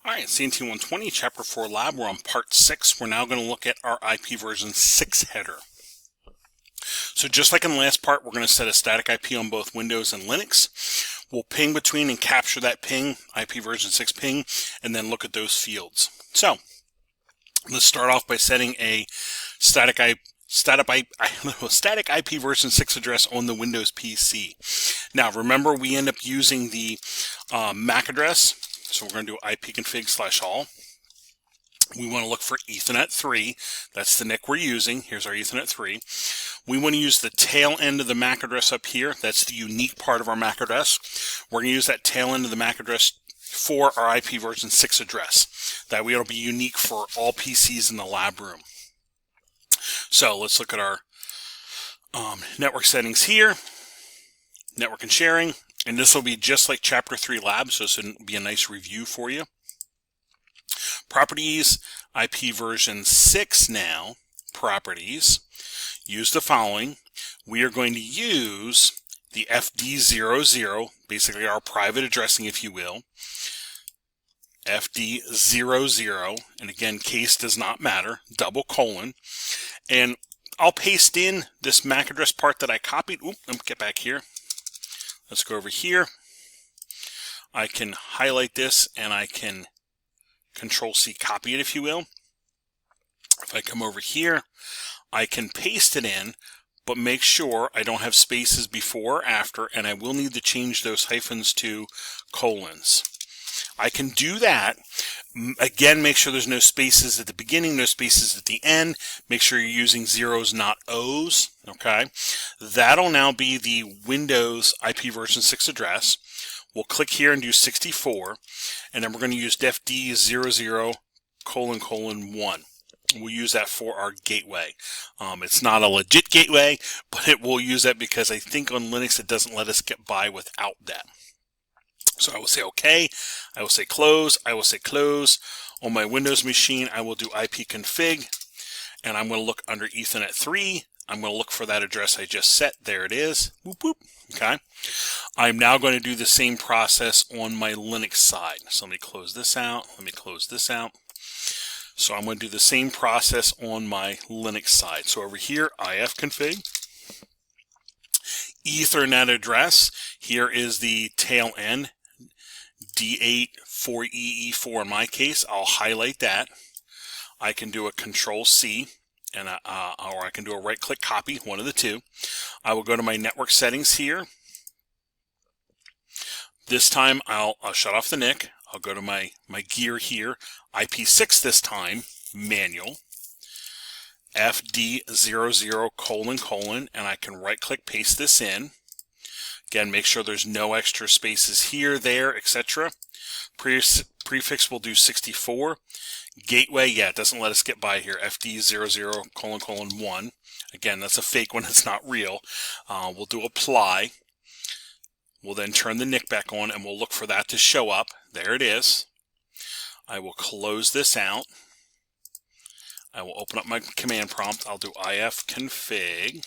All right, CNT120, Chap4Lab. We're on part 6. We're now going to look at our IPv6 header. So just like in the last part, we're going to set a static IP on both Windows and Linux. We'll ping between and capture that ping, IPv6 ping, and then look at those fields. So let's start off by setting a static IPv6 address on the Windows PC. Now remember, we end up using the MAC address, so we're going to do ipconfig/all. We want to look for Ethernet 3. That's the NIC we're using. Here's our Ethernet 3. We want to use the tail end of the MAC address up here. That's the unique part of our MAC address. We're going to use that tail end of the MAC address for our IPv6 address. That way it'll be unique for all PCs in the lab room. So let's look at our network settings here. Network and sharing. And this will be just like Chapter 3 Lab, so this will be a nice review for you. Properties, IPv6 now, properties, use the following. We are going to use the FD00, basically our private addressing, if you will. FD00, and again, case does not matter, double colon. And I'll paste in this MAC address part that I copied. Oop, let me get back here. Let's go over here. I can highlight this and I can Control-C copy it, if you will. If I come over here, I can paste it in, but make sure I don't have spaces before or after, and I will need to change those hyphens to colons. I can do that. Again, make sure there's no spaces at the beginning, no spaces at the end. Make sure you're using zeros, not O's. Okay. That'll now be the Windows IPv6 address. We'll click here and do 64, and then we're going to use FD00::1. We'll use that for our gateway. It's not a legit gateway, but it will use that because I think on Linux it doesn't let us get by without that. So I will say OK, I will say close, I will say close. On my Windows machine, I will do ipconfig, and I'm going to look under Ethernet 3. I'm going to look for that address I just set. There it is. Whoop, whoop. Okay. I'm now going to do the same process on my Linux side. So let me close this out. Let me close this out. So I'm going to do the same process on my Linux side. So over here, ifconfig, Ethernet address. Here is the tail end, D8-4EE4 in my case. I'll highlight that. I can do a Control-C. And or I can do a right-click copy, one of the two. I will go to my network settings here. This time I'll shut off the NIC. I'll go to my gear here, IP6 this time, manual, FD00::, and I can right-click paste this in. Again, make sure there's no extra spaces here, there, etc. Prefix will do 64. Gateway, yeah, it doesn't let us get by here. FD00::1. Again, that's a fake one. It's not real. We'll do apply. We'll then turn the NIC back on, and we'll look for that to show up. There it is. I will close this out. I will open up my command prompt. I'll do ifconfig,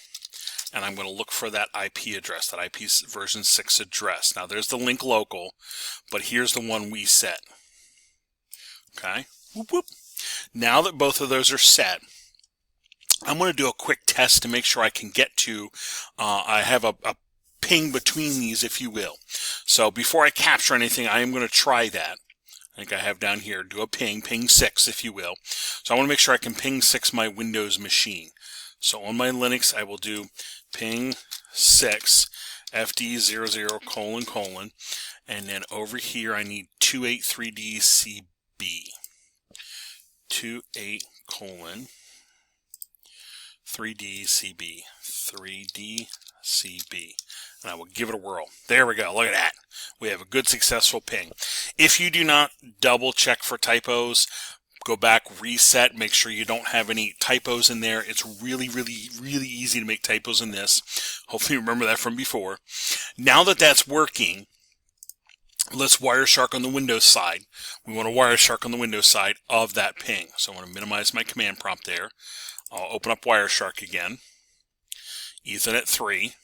and I'm going to look for that IP address, that IPv6 address. Now, there's the link local, but here's the one we set. Okay. Whoop, whoop. Now that both of those are set, I'm going to do a quick test to make sure I can get to, I have a ping between these, if you will. So before I capture anything, I am going to try that. I think I have down here, do a ping 6, if you will. So I want to make sure I can ping 6 my Windows machine. So on my Linux, I will do ping 6 FD00::, and then over here I need 283DCB. 28:3DCB, 3DCB, and I will give it a whirl. There we go. Look at that. We have a good successful ping. If you do not double check for typos, go back, reset, make sure you don't have any typos in there. It's really easy to make typos in this. Hopefully you remember that from before. Now that that's working, let's Wireshark on the Windows side. We want to Wireshark on the Windows side of that ping. So I want to minimize my command prompt there. I'll open up Wireshark again. Ethernet 3.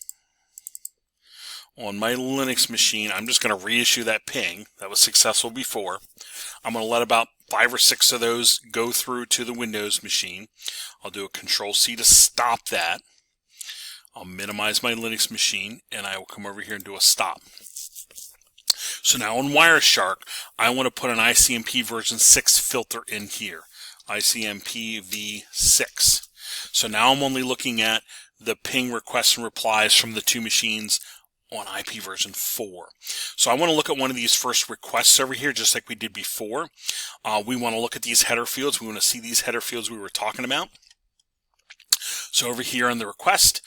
on my Linux machine, I'm just going to reissue that ping that was successful before. I'm going to let about 5 or 6 of those go through to the Windows machine. I'll do a Control-C to stop that. I'll minimize my Linux machine, and I will come over here and do a stop. So now on Wireshark, I want to put an ICMP version 6 filter in here, ICMPv6. So now I'm only looking at the ping requests and replies from the 2 machines on IP version 4. So I want to look at one of these first requests over here, just like we did before. We want to look at these header fields. We want to see these header fields we were talking about. So over here on the request,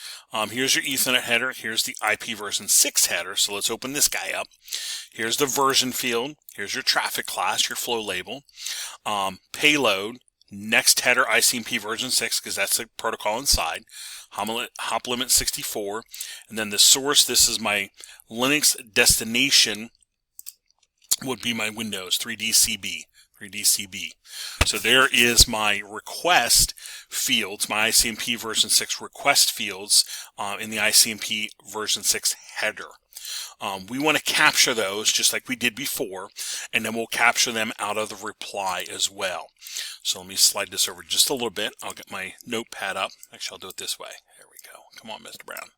here's your Ethernet header. Here's the IP version 6 header. So let's open this guy up. Here's the version field. Here's your traffic class, your flow label, payload, next header ICMP version 6, because that's the protocol inside, hop limit 64, and then the source, this is my Linux destination, would be my Windows 3DCB. So there is my request fields, my ICMP version 6 request fields in the ICMP version 6 header. We want to capture those just like we did before, and then we'll capture them out of the reply as well. So let me slide this over just a little bit. I'll get my notepad up. Actually, I'll do it this way. There we go. Come on, Mr. Brown.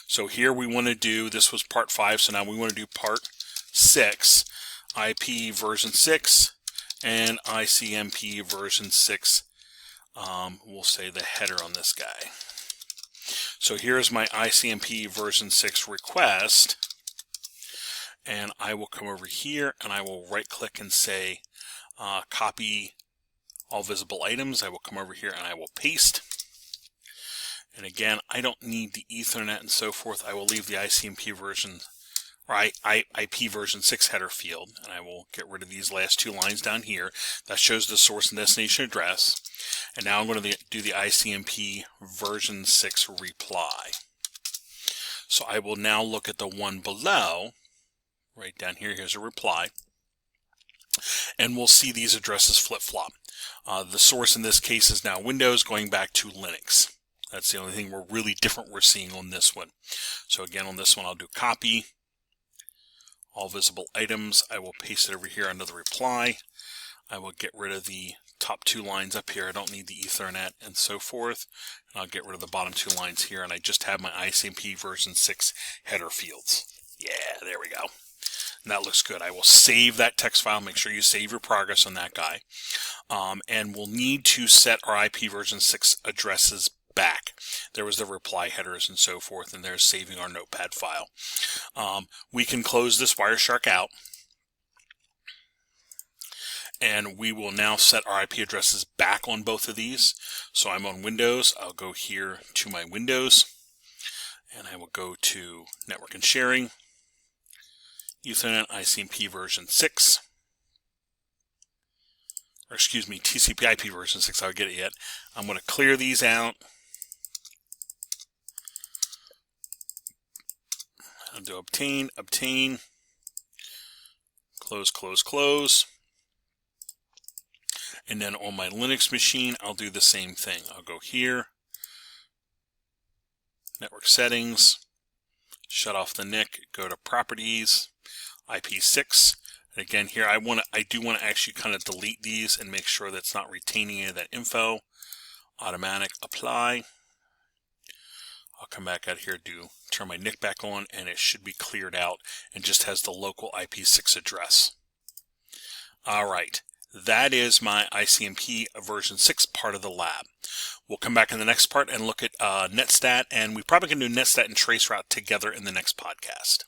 So here we want to do, this was part 5, so now we want to do part 6, IP version 6 and ICMP version 6. We'll say the header on this guy. So here's my ICMP version 6 request, and I will come over here and I will right click and say copy all visible items. I will come over here and I will paste. And again, I don't need the Ethernet and so forth. I will leave the ICMP version or IP version 6 header field, and I will get rid of these last 2 lines down here. That shows the source and destination address. And now I'm going to do the ICMP version 6 reply. So I will now look at the one below, right down here. Here's a reply. And we'll see these addresses flip-flop. The source in this case is now Windows going back to Linux. That's the only thing we're really different we're seeing on this one. So again, on this one, I'll do copy all visible items. I will paste it over here under the reply. I will get rid of the top 2 lines up here. I don't need the Ethernet and so forth. And I'll get rid of the bottom 2 lines here, and I just have my ICMP version 6 header fields. Yeah, there we go. And that looks good. I will save that text file. Make sure you save your progress on that guy. And we'll need to set our IP version 6 addresses back. There was the reply headers and so forth, and there's saving our notepad file. We can close this Wireshark out, and we will now set our IP addresses back on both of these. So I'm on Windows. I'll go here to my Windows, and I will go to Network and Sharing, Ethernet ICMP version 6. Or excuse me, TCP IP version 6. I don't get it yet. I'm going to clear these out. I'll do obtain, close. And then on my Linux machine, I'll do the same thing. I'll go here, network settings, shut off the NIC, go to properties, IP6. And again, here I do want to actually kind of delete these and make sure that's not retaining any of that info. Automatic apply. I'll come back out here, turn my NIC back on, and it should be cleared out and just has the local IP6 address. All right, that is my ICMP version 6 part of the lab. We'll come back in the next part and look at netstat, and we probably can do netstat and traceroute together in the next podcast.